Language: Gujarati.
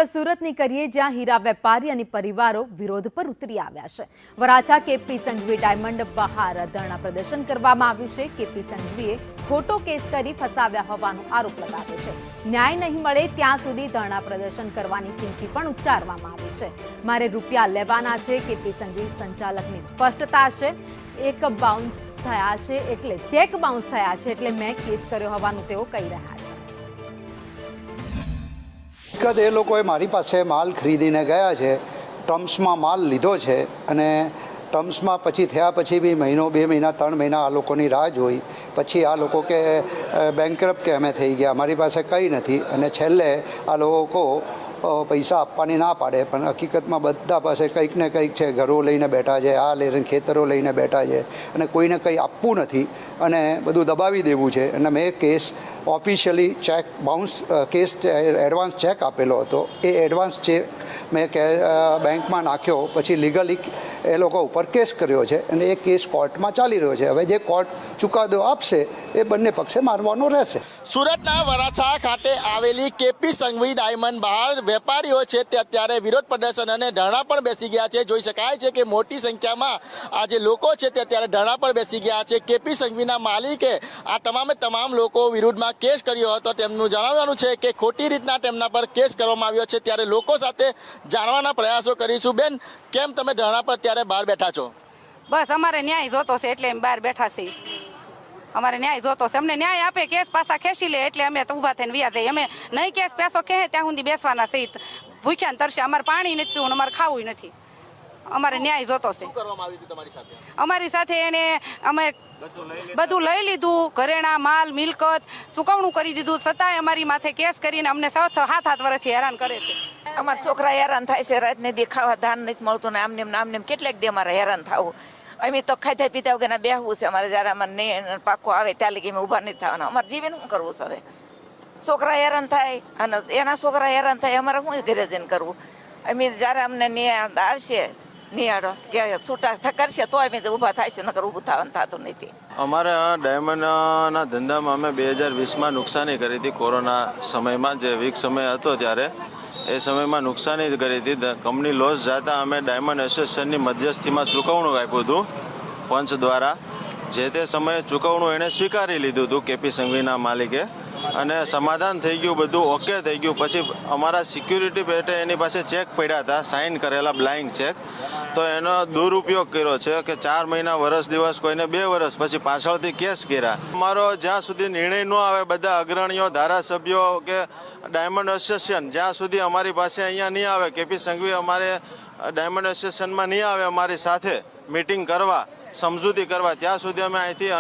સુરતની કરીએ, જ્યાં હીરા વેપારી અને પરિવારો વિરોધ પર ઉતરી આવ્યા છે। વરાછા કેપી સંઘવી ડાયમંડ બહાર ધરણા પ્રદર્શન કરવામાં આવ્યું છે। કેપી સંઘવીએ ખોટો કેસ કરી ફસાવ્યા હોવાનો આરોપ લગાવ્યો છે। ન્યાય નહીં મળે ત્યાં સુધી ધરણા પ્રદર્શન કરવાની ચીમકી પણ ઉચ્ચારવામાં આવી છે। મારે રૂપિયા લેવાના છે, કેપી સંઘવી સંચાલકની સ્પષ્ટતા છે। એક બાઉન્સ થયા છે એટલે ચેક બાઉન્સ થયા છે એટલે મેં કેસ કર્યો હોવાનું તેઓ કહી રહ્યા છે। એ લોકોએ મારી પાસે માલ ખરીદીને ગયા છે, ટર્મ્સમાં માલ લીધો છે અને ટર્મ્સમાં પછી થયા પછી બી મહિનો 2 મહિના 3 મહિના આ લોકોની રાહ જોઈ। પછી આ લોકો કે બેંકરપ્ટ કે અમે થઈ ગયા, મારી પાસે કંઈ નથી અને છેલ્લે આ લોકો પૈસા આપવાની ના પાડે, પણ હકીકતમાં બધા પાસે કંઈક ને કંઈક છે। ઘરો લઈને બેઠા છે, આ લઈને ખેતરો લઈને બેઠા છે અને કોઈને કંઈ આપવું નથી અને બધું દબાવી દેવું છે। અને મેં case officially check bounce case advance check આપેલો હતો, એ એડવાન્સ ચેક મેં બેંકમાં નાખ્યો, પછી લીગલી એ લોકો ઉપર કેસ કર્યો છે અને એ કેસ કોર્ટમાં ચાલી રહ્યો છે। હવે જે કોર્ટ ચુકાદો આપશે એ બંને પક્ષે માનવાનો રહેશે। સુરતના વરાછા ખાતે આવેલી કેપી સંઘવી ડાયમંડ બહાર વેપારીઓ છે તે અત્યારે વિરોધ પ્રદર્શન અને ધરણા પર બેસી ગયા છે। જોઈ શકાય છે કે મોટી સંખ્યામાં આ જે લોકો છે તે અત્યારે ધરણા પર બેસી ગયા છે। કેપી સંઘવીના માલિકે આ તમામ લોકો વિરુદ્ધમાં કેસ કર્યો હતો। તેમનું જણાવવાનું છે કે ખોટી રીતના તેમના પર કેસ કરવામાં આવ્યો છે। ત્યારે લોકો સાથે જાણવાના પ્રયાસો કરીશું। બેન, કેમ તમે ધરણા પર અત્યારે બહાર બેઠા છો? બસ અમારે ન્યાય જોતો છે એટલે બહાર બેઠા છીએ। અમારે ન્યાય જોતો છે, અમને ન્યાય આપે, કેસ પાછા ખેંચી લે એટલે અમે ઊભા થઈને વ્યા જઈએ। અમે નહીં કેસ પેસો કહે ત્યાં સુધી બેસવાના છે, ભૂખ્યા ને તરસે। અમારે પાણી નથી પીવું, અમારે ખાવું નથી, અમારે ન્યાય જોતો છે। અમારી સાથે એને અમે બધું લઈ લીધું, ઘરેણા માલ મિલકત ચૂકવણું કરી દીધું, છતાંય અમારી માથે કેસ કરીને અમને 7 વર્ષથી હેરાન કરે છે। અમારા છોકરા હેરાન થાય છે, રાતને દેખાવા ધાન નથી મળતું ને આમને કેટલાક દે અમારે હેરાન થવું। અમે તો ખાધા પીધા વગર બેહવું છે। અમારે જયારે અમારે પાકો આવે ત્યાં લગી અમે ઊભા નથી થવાના। અમારે જીવન શું કરવું છે? હવે છોકરા હેરાન થાય અને એના છોકરા હેરાન થાય, અમારે શું ઘરે જઈને કરવું? અમે જયારે અમને નિયાળ આવશે, નિયાળો કે છૂટા કરશે તો અમે ઊભા થાયશું, નકર ઊભું થવાનું થતું નથી। અમારે ડાયમંડના ધંધામાં અમે 2020માં નુકસાની કરી હતી। કોરોના સમયમાં જે વીક સમય હતો ત્યારે એ સમયમાં નુકસાની કરી હતી। કંપની લોસ જતા અમે ડાયમંડ એસોસિએશનની મધ્યસ્થીમાં ચૂકવણું આપ્યું હતું પંચ દ્વારા। જે તે સમયે ચૂકવણું એણે સ્વીકારી લીધું હતું કેપી સંઘવીના માલિકે અને સમાધાન થઈ ગયું, બધું ઓકે થઈ ગયું। પછી અમારા સિક્યુરિટી પેટે એની પાસે ચેક પડ્યા હતા, સાઇન કરેલા બ્લાઇન્ક ચેક, તો એનો દુરુપયોગ કર્યો છે કે 4 મહિના વર્ષ દિવસ, કોઈને 2 વર્ષ પછી પાછળથી કેસ કર્યા। અમારો જ્યાં સુધી નિર્ણય ન આવે, બધા અગ્રણીઓ ધારાસભ્યો કે ડાયમંડ એસોસિએશન જ્યાં સુધી અમારી પાસે અહીંયા નહીં આવે, કેપી સંઘવી અમારે ડાયમંડ એસોસિએશનમાં નહીં આવે અમારી સાથે મિટિંગ કરવા, સમજૂતી કરવા, ત્યાં સુધી અમે અહીંથી